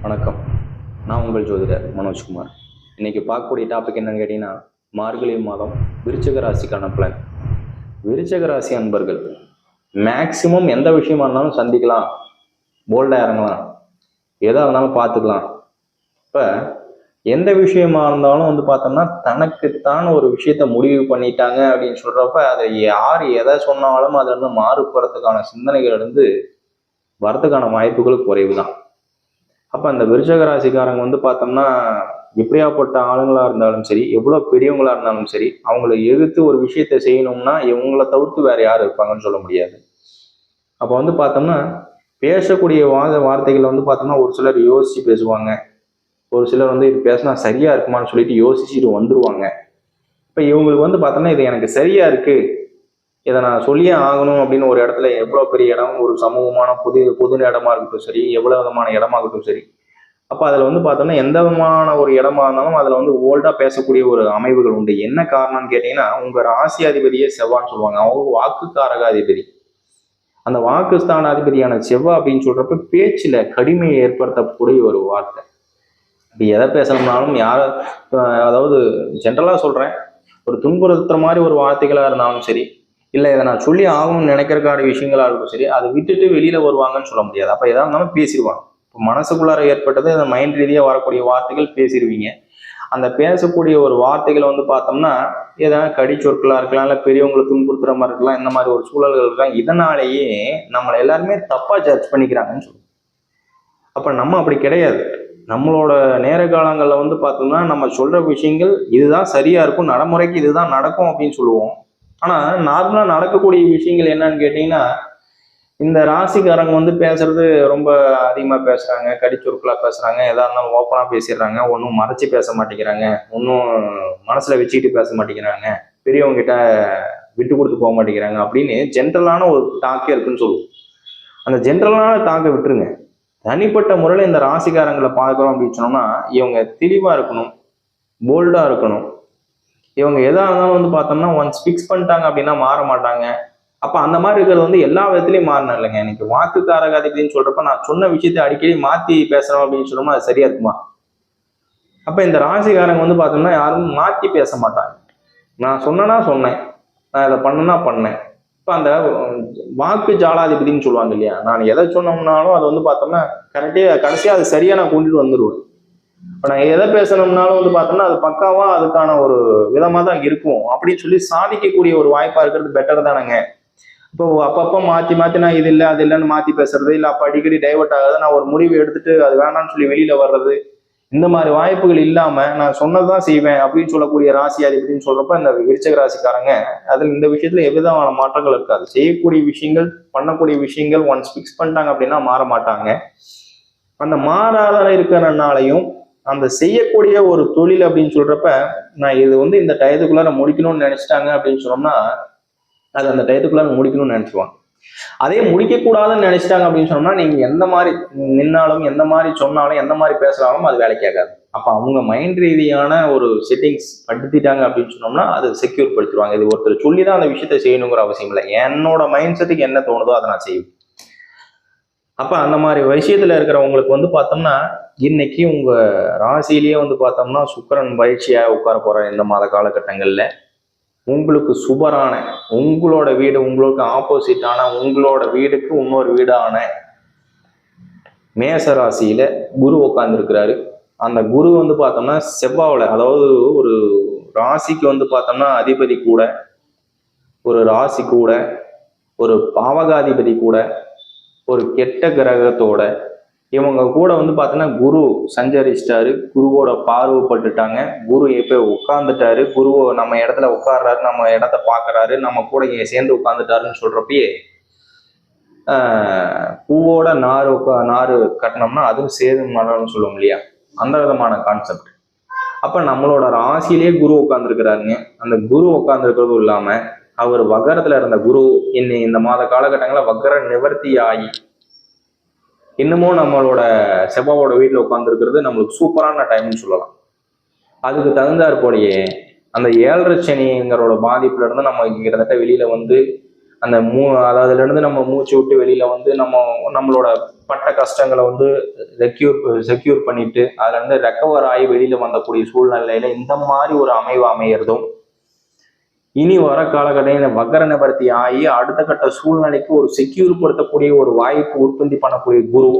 வணக்கம். நான் உங்கள் ஜோதிடர் மனோஜ்குமார். இன்னைக்கு பார்க்கக்கூடிய டாபிக் என்னன்னு கேட்டிங்கன்னா, மார்கழி மாதம் விருச்சிக ராசிக்கான பிளான். விருச்சிக ராசி அன்பர்கள் மேக்சிமம் எந்த விஷயமா இருந்தாலும் சந்திக்கலாம், போல்டாக இறங்கலாம், எதாக இருந்தாலும் பார்த்துக்கலாம். இப்போ எந்த விஷயமா இருந்தாலும் பார்த்தோம்னா தனக்குத்தான் ஒரு விஷயத்த முடிவு பண்ணிட்டாங்க அப்படின்னு சொல்கிறப்ப அதை யார் எதை சொன்னாலும் அதுலேருந்து மாறுபடுறதுக்கான சிந்தனைகள் வரதுக்கான வாய்ப்புகள் குறைவு தான். அப்போ அந்த விருச்சக ராசிக்காரங்க பார்த்தோம்னா எப்படியாப்பட்ட ஆளுங்களா இருந்தாலும் சரி, எவ்வளோ பெரியவங்களா இருந்தாலும் சரி, அவங்களை எதிர்த்து ஒரு விஷயத்த செய்யணும்னா இவங்களை தவிர்த்து வேற யார் இருப்பாங்கன்னு சொல்ல முடியாது. அப்போ பார்த்தோம்னா பேசக்கூடிய வார்த்தைகளை பார்த்தோம்னா ஒரு சிலர் யோசிச்சு பேசுவாங்க, ஒரு சிலர் இது பேசினா சரியா இருக்குமான்னு சொல்லிட்டு யோசிச்சுட்டு வந்துருவாங்க. இப்போ இவங்களுக்கு பார்த்தோம்னா இது எனக்கு சரியா இருக்கு, இதை நான் சொல்லியே ஆகணும் அப்படின்னு ஒரு இடத்துல எவ்வளோ பெரிய இடம், ஒரு சமூகமான பொது இடமா இருக்கட்டும் சரி, எவ்வளோ விதமான இடமாகட்டும் சரி, அப்போ அதில் பார்த்தோம்னா எந்த விதமான ஒரு இடமா இருந்தாலும் அதில் ஓல்டாக பேசக்கூடிய ஒரு அமைவுகள் உண்டு. என்ன காரணம்னு கேட்டிங்கன்னா, உங்கள் ராசி அதிபதியே செவ்வான்னு சொல்லுவாங்க. அவங்க வாக்குக்காரகாதிபதி. அந்த வாக்குஸ்தானாதிபதியான செவ்வாய் அப்படின்னு சொல்றப்ப பேச்சில் கடுமையை ஏற்படுத்தக்கூடிய ஒரு வார்த்தை. இப்போ எதை பேசணும்னாலும் அதாவது ஜென்ரலாக சொல்கிறேன், ஒரு துன்புறுத்துற மாதிரி ஒரு வார்த்தைகளாக இருந்தாலும் சரி, இல்லை இதை நான் சொல்லி ஆகணும்னு நினைக்கிறக்கான விஷயங்களா இருக்கும் சரி, அதை விட்டுட்டு வெளியில் வருவாங்கன்னு சொல்ல முடியாது. அப்போ எதாக இருந்தாலும் பேசிடுவாங்க. இப்போ மனசுக்குள்ளார ஏற்பட்டது அந்த மைண்ட் ரீதியாக வரக்கூடிய வார்த்தைகள் பேசிடுவீங்க. அந்த பேசக்கூடிய ஒரு வார்த்தைகள் பார்த்தோம்னா ஏதாவது கடி சொற்களாக இருக்கலாம், இல்லை பெரியவங்களை துன்புறுத்துற மாதிரி இருக்கலாம், இந்த மாதிரி ஒரு சூழல்கள் இருக்கலாம். இதனாலேயே நம்மளை எல்லாருமே தப்பாக ஜட்ஜ் பண்ணிக்கிறாங்கன்னு சொல்லுவோம். அப்போ நம்ம அப்படி கிடையாது. நம்மளோட நேர காலங்களில் பார்த்தோம்னா நம்ம சொல்கிற விஷயங்கள் இதுதான் சரியாக இருக்கும், நடைமுறைக்கு இதுதான் நடக்கும் அப்படின்னு சொல்லுவோம். ஆனால் நார்மலாக நடக்கக்கூடிய விஷயங்கள் என்னன்னு கேட்டிங்கன்னா, இந்த ராசிக்காரங்க பேசுறது ரொம்ப அதிகமாக பேசுகிறாங்க, கடிச்சொற்களாக பேசுகிறாங்க, எதாக இருந்தாலும் ஓப்பனாக பேசிடுறாங்க, ஒன்றும் மறைச்சி பேச மாட்டேங்கிறாங்க, ஒன்றும் மனசில் வச்சுக்கிட்டு பேச மாட்டேங்கிறாங்க, பெரியவங்க கிட்ட விட்டு கொடுத்து போக மாட்டேங்கிறாங்க அப்படின்னு ஜென்ரலான ஒரு டாக்கே இருக்குன்னு சொல்லுவோம். அந்த ஜென்ரலான டாக்கை விட்டுருங்க. தனிப்பட்ட முறையில் இந்த ராசிக்காரங்களை பார்க்குறோம் அப்படின்னு சொன்னோம்னா, இவங்க தெளிவாக இருக்கணும், போல்டாக இருக்கணும். இவங்க எதாக இருந்தாலும் பார்த்தோம்னா ஒன்ஸ் ஃபிக்ஸ் பண்ணிட்டாங்க அப்படின்னா மாற மாட்டாங்க. அப்போ அந்த மாதிரி இருக்கிறது எல்லா விதத்துலையும் மாறணும் இல்லைங்க. இன்னைக்கு வாக்குக்காரகாதிபதினு சொல்றப்ப நான் சொன்ன விஷயத்தை அடிக்கடி மாற்றி பேசுகிறோம் அப்படின்னு சொன்னோம்னா அது சரியா இருக்குமா? அப்போ இந்த ராசிக்காரங்க பார்த்தோம்னா யாரும் மாற்றி பேச மாட்டாங்க. நான் சொன்னேன்னா சொன்னேன், நான் இதை பண்ணேன்னா பண்ணேன். இப்போ அந்த வாக்கு ஜாலாதிபதினு சொல்லுவாங்க இல்லையா, நான் எதை சொன்னோம்னாலும் அது பார்த்தோம்னா கடைசியாக அது சரியா நான் கொண்டுட்டு வந்துடுவேன். இப்போ நான் எதை பேசணும்னாலும் பார்த்தோம்னா அது பக்காவா அதுக்கான ஒரு விதமாக தான் இருக்கும் அப்படின்னு சொல்லி சாதிக்கக்கூடிய ஒரு வாய்ப்பாக இருக்கிறது பெட்டர் தானேங்க. இப்போ அப்பப்போ மாற்றி மாற்றி நான் இது இல்லை அது இல்லைன்னு மாற்றி பேசுறது, இல்லை அப்போ அடிக்கடி டைவர்ட் ஆகாது, நான் ஒரு முடிவு எடுத்துட்டு அது வேணாம்னு சொல்லி வெளியில வர்றது, இந்த மாதிரி வாய்ப்புகள் இல்லாம நான் சொன்னதுதான் செய்வேன் அப்படின்னு சொல்லக்கூடிய ராசி அதிபதினு சொல்றப்ப இந்த விருச்சிக ராசிக்காரங்க அதில் இந்த விஷயத்துல எவ்விதமான மாற்றங்கள் இருக்காது. செய்யக்கூடிய விஷயங்கள், பண்ணக்கூடிய விஷயங்கள் ஒன்ஸ் ஃபிக்ஸ் பண்ணிட்டாங்க அப்படின்னா மாற மாட்டாங்க. அந்த மாறாத இருக்கிறனாலையும் அந்த செய்யக்கூடிய ஒரு தொழில் அப்படின்னு சொல்றப்ப நான் இது இந்த டயத்துக்குள்ளார முடிக்கணும்னு நினைச்சிட்டாங்க அப்படின்னு சொன்னோம்னா அது அந்த டயத்துக்குள்ளார முடிக்கணும்னு நினைச்சுவாங்க. அதே முடிக்கக்கூடாதுன்னு நினைச்சிட்டாங்க அப்படின்னு சொன்னோம்னா நீங்க எந்த மாதிரி நின்னாலும், எந்த மாதிரி சொன்னாலும், எந்த மாதிரி பேசுறாலும் அது வேலைக்கு ஆகாது. அப்ப அவங்க மைண்ட் ரீதியான ஒரு செட்டிங்ஸ் படுத்திட்டாங்க அப்படின்னு சொன்னோம்னா அது செக்யூர் படுத்திடுவாங்க. இது ஒருத்தர் சொல்லிதான் அந்த விஷயத்த செய்யணுங்கிற அவசியம் இல்லை. என்னோட மைண்ட் செட்டுக்கு என்ன தோணுதோ அதை நான் செய்வேன். அப்ப அந்த மாதிரி விஷயத்துல இருக்கிறவங்களுக்கு பார்த்தோம்னா இன்னைக்கு உங்க ராசியிலேயே பார்த்தோம்னா சுக்கிரன் பயிற்சியா உட்கார போற இந்த மாத காலகட்டங்கள்ல உங்களுக்கு சுபரான உங்களோட வீடு, உங்களுக்கு ஆப்போசிட்டான உங்களோட வீடுக்கு இன்னொரு வீடான மேச ராசியில குரு உட்கார்ந்துருக்கிறாரு. அந்த குரு பார்த்தோம்னா செவ்வாவில், அதாவது ஒரு ராசிக்கு பார்த்தோம்னா அதிபதி கூட, ஒரு ராசி கூட, ஒரு பாவகாதிபதி கூட, ஒரு கெட்ட கிரகத்தோட இவங்க கூட பார்த்தோன்னா குரு சஞ்சரிச்சிட்டாரு, குருவோட பார்வைப்பட்டுட்டாங்க, குரு எப்போ உட்கார்ந்துட்டாரு, குரு நம்ம இடத்துல உட்கார்றாரு, நம்ம இடத்த பார்க்கறாரு, நம்ம கூட சேர்ந்து உட்கார்ந்துட்டாருன்னு சொல்றப்பயே பூவோட நாறு கட்டினோம்னா அதுவும் சேது மலர்னு சொல்லுவோம் இல்லையா, அந்த விதமான கான்செப்ட். அப்ப நம்மளோட ராசியிலேயே குரு உட்கார்ந்துருக்கிறாருங்க. அந்த குரு உட்கார்ந்துருக்கிறதும் இல்லாம அவர் வக்கரத்துல இருந்த குரு இந்த மாத காலகட்டங்களில் வக்கர நிவர்த்தி ஆகி இன்னமும் நம்மளோட செவ்வாவோட வீட்டில் உட்காந்துருக்கிறது நம்மளுக்கு சூப்பரான டைம்னு சொல்லலாம். அதுக்கு தகுந்தாற் போலயே அந்த 7.5 சனிங்கிறோட பாதிப்புல இருந்து நம்ம கிட்டத்தட்ட வெளியில அந்த அதாவது அதுலேருந்து நம்ம மூச்சு விட்டு வெளியில வந்து நம்மளோட பட்ட கஷ்டங்களை வந்து செக்யூர் பண்ணிட்டு அதுல இருந்து ரெக்கவர் ஆகி வெளியில வந்தக்கூடிய சூழ்நிலையில இந்த மாதிரி ஒரு அமைவு அமையறதும், இனி வர காலகட்டம் வக்கர நிவர்த்தி ஆகி அடுத்த கட்ட சூழ்நிலைக்கு ஒரு செக்யூர் படுத்தக்கூடிய ஒரு வாய்ப்பு உற்பத்தி பண்ணக்கூடிய குரு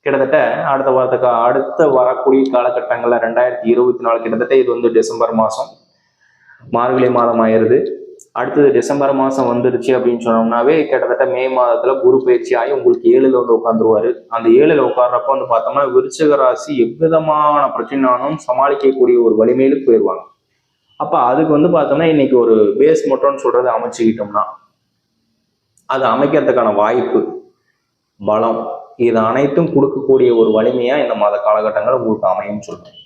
கிட்டத்தட்ட அடுத்த வரக்கூடிய காலகட்டங்கள்ல 2024 கிட்டத்தட்ட இது வந்து டிசம்பர் மாசம், மார்கழி மாதம் ஆயிருது. அடுத்தது டிசம்பர் மாசம் வந்துருச்சு அப்படின்னு சொன்னோம்னாவே கிட்டத்தட்ட மே மாதத்துல குரு பயிற்சி ஆகி உங்களுக்கு 7ல் வந்து உட்காந்துருவாரு. அந்த 7ல் உட்கார்றப்ப வந்து பார்த்தோம்னா விருச்சிக ராசி எவ்விதமான பிரச்சனையானும் சமாளிக்கக்கூடிய ஒரு வலிமையில போயிடுவாங்க. அப்ப அதுக்கு வந்து பார்த்தோம்னா இன்னைக்கு ஒரு பேஸ் மட்டும்னு சொல்றது அமைச்சுக்கிட்டோம்னா அது அமைக்கிறதுக்கான வாய்ப்பு, பலம், இது அனைத்தும் கொடுக்கக்கூடிய ஒரு வலிமையா இந்த மாத காலகட்டங்கள் உங்களுக்கு அமையும் சொல்றேன்.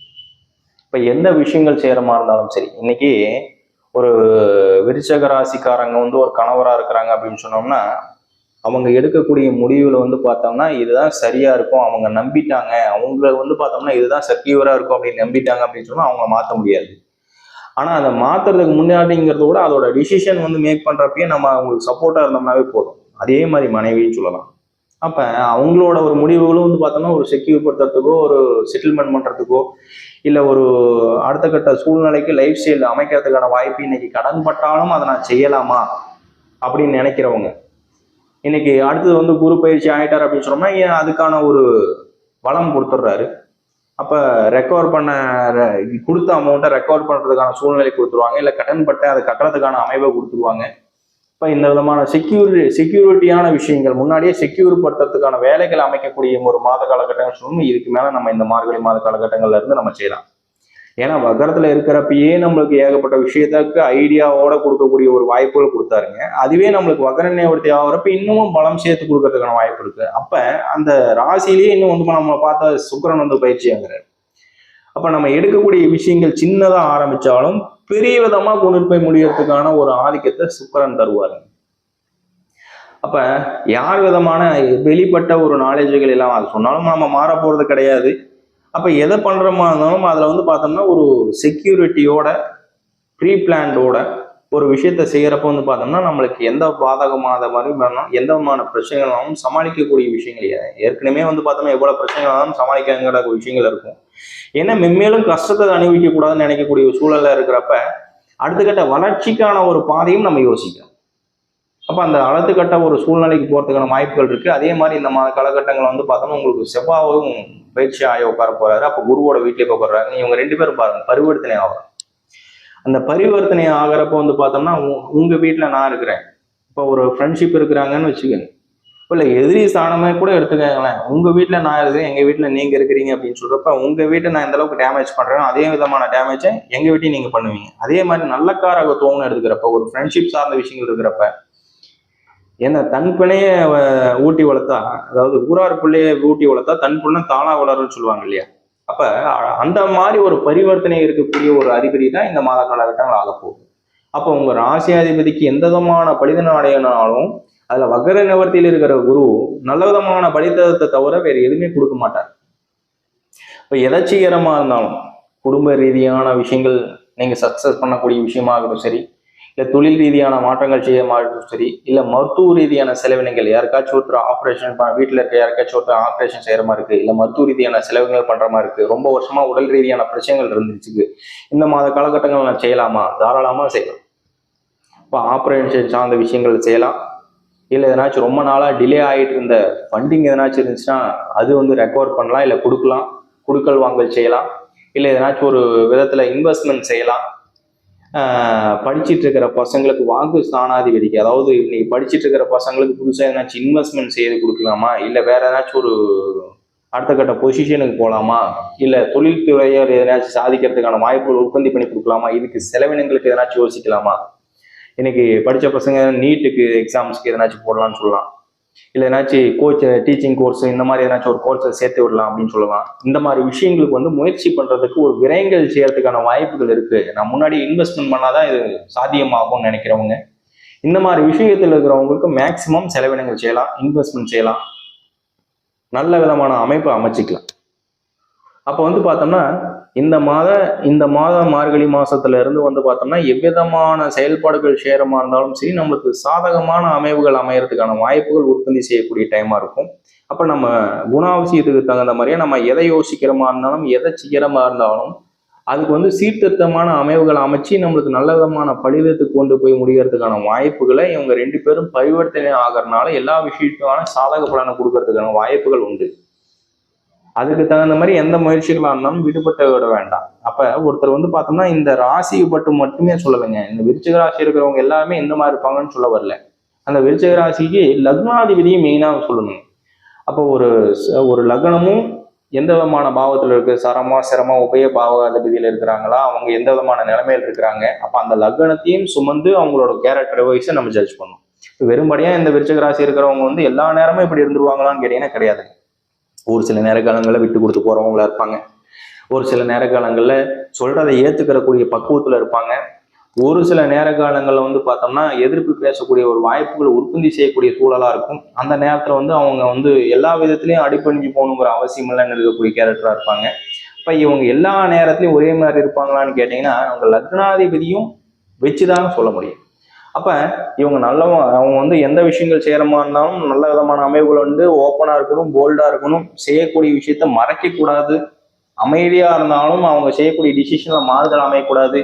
இப்ப எந்த விஷயங்கள் செய்யறமா இருந்தாலும் சரி, இன்னைக்கு ஒரு விருச்சக ராசிக்காரங்க வந்து ஒரு கணவரா இருக்கிறாங்க அப்படின்னு சொன்னோம்னா அவங்க எடுக்கக்கூடிய முடிவுல வந்து பார்த்தோம்னா இதுதான் சரியா இருக்கும், அவங்க நம்பிட்டாங்க, அவங்க வந்து பார்த்தோம்னா இதுதான் செக்யூரா இருக்கும் அப்படின்னு நம்பிட்டாங்க அப்படின்னு சொன்னா அவங்க மாற்ற முடியாது. ஆனா அதை மாத்துறதுக்கு முன்னாடிங்கிறத விட அதோட டிசிஷன் வந்து மேக் பண்றப்பயே நம்ம அவங்களுக்கு சப்போர்ட்டா இருந்தோம்னாவே போதும். அதே மாதிரி மனைவின்னு சொல்லலாம். அப்ப அவங்களோட ஒரு முடிவுகளும் வந்து பார்த்தோம்னா ஒரு செக்யூர் படுத்துறதுக்கோ ஒரு செட்டில்மெண்ட் பண்றதுக்கோ இல்ல ஒரு அடுத்த கட்ட சூழ்நிலைக்கு லைஃப் ஸ்டைல் அமைக்கிறதுக்கான வாய்ப்பு இன்னைக்கு கடன் பட்டாலும் அதை நான் செய்யலாமா அப்படின்னு நினைக்கிறவங்க, இன்னைக்கு அடுத்தது வந்து குரு பயிற்சி ஆயிட்டார் அப்படின்னு சொன்னோம்னா அதுக்கான ஒரு வளம் கொடுத்துட்றாரு. அப்ப ரெக்கவர் பண்ண கொடுத்த அமௌண்ட்டை ரெக்கவர் பண்றதுக்கான சூழ்நிலை கொடுத்துருவாங்க, இல்லை கடன் பட்டு அதை கட்டுறதுக்கான அமைப்பை கொடுத்துருவாங்க. இப்போ இந்த விதமான செக்யூரிட்டியான விஷயங்கள் முன்னாடியே செக்யூர் படுத்துறதுக்கான வேலைகள் அமைக்கக்கூடிய ஒரு மாத காலகட்டங்கள் சொல்லணும். இதுக்கு மேல நம்ம இந்த மார்கழி மாத காலகட்டங்கள்ல இருந்து நம்ம செய்யலாம். ஏன்னா வக்கரத்துல இருக்கிறப்பயே நம்மளுக்கு ஏகப்பட்ட விஷயத்துக்கு ஐடியாவோட கொடுக்கக்கூடிய ஒரு வாய்ப்புகள் கொடுத்தாருங்க. அதுவே நம்மளுக்கு வக்கர நிவர்த்தி ஆகிறப்ப இன்னமும் பலம் சேர்த்து கொடுக்கறதுக்கான வாய்ப்பு இருக்கு. அப்ப அந்த ராசியிலேயே இன்னும் வந்து நம்ம பார்த்தா சுக்கிரன் வந்து பயிற்சி ஆகுறாரு. அப்ப நம்ம எடுக்கக்கூடிய விஷயங்கள் சின்னதா ஆரம்பிச்சாலும் பெரிய விதமா கொண்டு போய் முடியறதுக்கான ஒரு ஆதிக்கத்தை சுக்கிரன் தருவாரு. அப்ப யார் விதமான வெளிப்பட்ட ஒரு நாலேஜுகள் எல்லாம் அது சொன்னாலும் நம்ம மாற போறது கிடையாது. அப்ப எதை பண்றோமா இருந்தாலும் அதுல வந்து பார்த்தோம்னா ஒரு செக்யூரிட்டியோட ப்ரீ பிளான்டோட ஒரு விஷயத்த செய்யறப்ப வந்து பார்த்தோம்னா நம்மளுக்கு எந்த பாதகமான மாதிரி வேணும், எந்த விதமான பிரச்சனைகளாலும் சமாளிக்கக்கூடிய விஷயங்கள் ஏற்கனவே வந்து பார்த்தோம்னா எவ்வளவு பிரச்சனைகளாலும் சமாளிக்கிற விஷயங்கள் இருக்கும். ஏன்னா மென்மேலும் கஷ்டத்தை அனுபவிக்க கூடாதுன்னு நினைக்கக்கூடிய ஒரு சூழல்ல இருக்கிறப்ப அடுத்த கட்ட வளர்ச்சிக்கான ஒரு பாதையும் நம்ம யோசிக்கணும். அப்ப அந்த அடுத்த ஒரு சூழ்நிலைக்கு போறதுக்கான வாய்ப்புகள் இருக்கு. அதே மாதிரி இந்த காலகட்டங்கள் வந்து பார்த்தோம்னா உங்களுக்கு செவ்வாயும் பயிற்சி ஆய உட்கார போறாரு. அப்ப குருவோட வீட்டிலே உட்கார்றாங்க. இவங்க 2 பேரும் பாருங்க பரிவர்த்தனை ஆகும். அந்த பரிவர்த்தனை ஆகிறப்ப வந்து பார்த்தோம்னா உங்க வீட்டுல நான் இருக்கிறேன், இப்போ ஒரு ஃப்ரெண்ட்ஷிப் இருக்கிறாங்கன்னு வச்சுக்கோங்க, இல்ல எதிரி ஸ்தானமே கூட எடுத்துக்கங்களேன், உங்க வீட்டுல நான் இருக்கிறேன், எங்க வீட்டுல நீங்க இருக்கிறீங்க அப்படின்னு சொல்றப்ப உங்க வீட்டை நான் எந்த அளவுக்கு டேமேஜ் பண்றேன் அதே விதமான டேமேஜை எங்க வீட்டையும் நீங்க பண்ணுவீங்க. அதே மாதிரி நல்ல காரகத்துவம்னு எடுக்கிறப்ப ஒரு ஃப்ரெண்ட்ஷிப் சார்ந்த விஷயங்கள் இருக்கிறப்ப என்ன தன் பிள்ளைய ஊட்டி வளர்த்தா, அதாவது ஊரார் பிள்ளைய ஊட்டி வளர்த்தா தன் பிள்ளை தானா வளரும்னு சொல்லுவாங்க இல்லையா? அப்ப அந்த மாதிரி ஒரு பரிவர்த்தனை இருக்கக்கூடிய ஒரு அறிகுறி தான் இந்த மாத காலகட்டங்கள் ஆக போகுது. அப்போ உங்க ராசியாதிபதிக்கு எந்த விதமான படிதன அடையினாலும் அதுல வக்கர நிவர்த்தியில் இருக்கிற குரு நல்ல விதமான படித்தத்தை தவிர வேற எதுவுமே கொடுக்க மாட்டார். இப்ப எதாச்சிகரமா இருந்தாலும் குடும்ப ரீதியான விஷயங்கள் நீங்க சக்சஸ் பண்ணக்கூடிய விஷயமாகட்டும் சரி, இல்லை தொழில் ரீதியான மாற்றங்கள் செய்யமாகட்டும் சரி, இல்லை மருத்துவ ரீதியான செலவினங்கள் யாருக்காச்சும் ஒருத்தர் ஆப்ரேஷன் வீட்டில் இருக்க யாருக்காச்சும் ஒருத்தர் ஆப்ரேஷன் செய்கிற மாதிரி இருக்கு, இல்லை மருத்துவ ரீதியான செலவுகள் பண்ணுற மாதிரி இருக்கு, ரொம்ப வருஷமா உடல் ரீதியான பிரச்சனைகள் இருந்துச்சு, இந்த மாத காலகட்டங்கள் நான் செய்யலாமா? தாராளமாக செய்யலாம். இப்போ ஆப்ரேஷன் சார்ந்த விஷயங்கள் செய்யலாம். இல்லை எதனாச்சும் ரொம்ப நாளாக டிலே ஆகிட்டு இருந்த ஃபண்டிங் எதனாச்சும் இருந்துச்சுன்னா அது வந்து ரெக்கவர் பண்ணலாம், இல்லை கொடுக்கல் வாங்கல் செய்யலாம், இல்லை எதனாச்சும் ஒரு விதத்தில் இன்வெஸ்ட்மெண்ட் செய்யலாம். படிச்சுட்டு இருக்கிற பசங்களுக்கு வாக்கு ஸ்தானாதிபதிக்கு, அதாவது இன்னைக்கு படிச்சுட்டு இருக்கிற பசங்களுக்கு புதுசாக எதனாச்சும் இன்வெஸ்ட்மெண்ட் செய்து கொடுக்கலாமா, இல்லை வேற ஏதாச்சும் ஒரு அடுத்த கட்ட பொசிஷனுக்கு போகலாமா, இல்லை தொழில்துறையர் எதனாச்சும் சாதிக்கிறதுக்கான வாய்ப்புகள் உற்பத்தி பண்ணி கொடுக்கலாமா, இதுக்கு செலவினங்களுக்கு எதனாச்சும் யோசிக்கலாமா. இன்னைக்கு படித்த பசங்க நீட்டுக்கு எக்ஸாம்ஸ்க்கு எதனாச்சும் போடலாம்னு சொல்லலாம், இல்லை ஏதாச்சும் டீச்சிங் கோர்ஸ் இந்த மாதிரி ஏதாச்சும் ஒரு கோர்ஸை சேர்த்து விடலாம் அப்படின்னு சொல்லலாம். இந்த மாதிரி விஷயங்களுக்கு வந்து முயற்சி பண்றதுக்கு ஒரு விரயங்கள் செய்யறதுக்கான வாய்ப்புகள் இருக்கு. நான் முன்னாடி இன்வெஸ்ட்மெண்ட் பண்ணாதான் இது சாத்தியமாகும்னு நினைக்கிறவங்க, இந்த மாதிரி விஷயத்தில் இருக்கிறவங்களுக்கு மேக்சிமம் செலவினங்கள் செய்யலாம், இன்வெஸ்ட்மெண்ட் செய்யலாம், நல்ல விதமான அமைப்பை அமைச்சிக்கலாம். அப்போ வந்து பார்த்தோம்னா இந்த மாதம் மார்கழி மாசத்துல இருந்து வந்து பார்த்தோம்னா எவ்விதமான செயல்பாடுகள் சேரமா இருந்தாலும் சரி நம்மளுக்கு சாதகமான அமைவுகள் அமையறதுக்கான வாய்ப்புகள் உற்பத்தி செய்யக்கூடிய டைமா இருக்கும். அப்ப நம்ம குணாவசியத்துக்கு தகுந்த மாதிரியே நம்ம எதை யோசிக்கிறோமா இருந்தாலும் எதை செய்யறமா இருந்தாலும் அதுக்கு வந்து சீர்திருத்தமான அமைவுகளை அமைச்சு நம்மளுக்கு நல்ல விதமான பலிதத்துக்கு கொண்டு போய் முடிகிறதுக்கான வாய்ப்புகளை இவங்க 2 பேரும் பரிவர்த்தனை ஆகிறதுனால எல்லா விஷயத்துக்கான சாதக பலனை கொடுக்கறதுக்கான வாய்ப்புகள் உண்டு. அதுக்கு தகுந்த மாதிரி எந்த முயற்சிகளா இருந்தாலும் விடுபட்டு விட வேண்டாம். அப்ப ஒருத்தர் வந்து பார்த்தோம்னா இந்த ராசியை பட்டு மட்டுமே சொல்லலைங்க. இந்த விருச்சிக ராசி இருக்கிறவங்க எல்லாருமே இந்த மாதிரி இருப்பாங்கன்னு சொல்ல வரல. அந்த விருச்சிக ராசிக்கு லக்னாதிபதியும் மெயினா சொல்லணும். அப்போ ஒரு லக்னமும் எந்த விதமான பாவத்தில் இருக்கு, சரமா சிரமா உபய பாவாதிபதியில் இருக்கிறாங்களா, அவங்க எந்த விதமான நிலைமையில் இருக்கிறாங்க, அப்ப அந்த லக்னத்தையும் சுமந்து அவங்களோட கேரக்டர் வைஸை நம்ம ஜட்ஜ் பண்ணணும். வெறும்படியா இந்த விருச்சிக ராசி இருக்கிறவங்க வந்து எல்லா நேரமும் இப்படி இருந்துருவாங்களான்னு கேட்டீங்கன்னா கிடையாது. ஒரு சில நேர காலங்களில் விட்டு கொடுத்து போறவங்களா இருப்பாங்க. ஒரு சில நேர காலங்களில் சொல்றதை ஏத்துக்கிறக்கூடிய பக்குவத்துல இருப்பாங்க. ஒரு சில நேர காலங்களில் வந்து பார்த்தோம்னா எதிர்ப்பு பேசக்கூடிய ஒரு வாய்ப்புகள் உற்பத்தி செய்யக்கூடிய சூழலா இருக்கும். அந்த நேரத்துல வந்து அவங்க வந்து எல்லா விதத்திலையும் அடிப்பணிஞ்சு போகணுங்கிற அவசியம் இல்லைன்னு இருக்கக்கூடிய கேரக்டரா இருப்பாங்க. இப்ப இவங்க எல்லா நேரத்திலையும் ஒரே மாதிரி இருப்பாங்களான்னு கேட்டீங்கன்னா அவங்க லக்னாதிபதியும் வச்சுதான் சொல்ல முடியும். அப்ப இவங்க அவங்க வந்து எந்த விஷயங்கள் செய்யறமா இருந்தாலும் நல்ல விதமான அமைவுகள் வந்து ஓப்பனா இருக்கணும், போல்டா இருக்கணும், செய்யக்கூடிய விஷயத்த மறைக்க கூடாது, அமைதியா இருந்தாலும் அவங்க செய்யக்கூடிய டிசிஷன்ல மாறுதல் அமையக்கூடாது.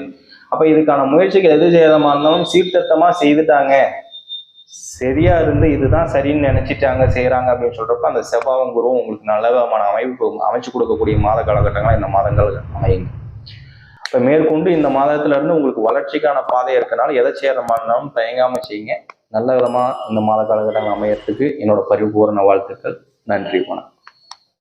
அப்ப இதுக்கான முயற்சிகள் எது செய்யறமா இருந்தாலும் சீர்திருத்தமா செய்துட்டாங்க, சரியா இருந்து இதுதான் சரின்னு நினைச்சிட்டாங்க செய்யறாங்க அப்படின்னு சொல்றப்ப அந்த செவ்வாயும் குருவும் உங்களுக்கு நல்ல விதமான அமைப்பு அமைச்சு கொடுக்கக்கூடிய மாத காலகட்டங்களா இந்த மாதங்கள் அமையுங்க. இப்ப மேற்கொண்டு இந்த மாதத்துல இருந்து உங்களுக்கு வளர்ச்சிக்கான பாதை இருக்கனால எதை செய்யறமா இருந்தாலும் தயங்காம செய்யுங்க. நல்ல விதமா இந்த மாத காலகட்டங்கள் அமையறதுக்கு என்னோட பரிபூர்ண வாழ்த்துக்கள். நன்றி, வணக்கம்.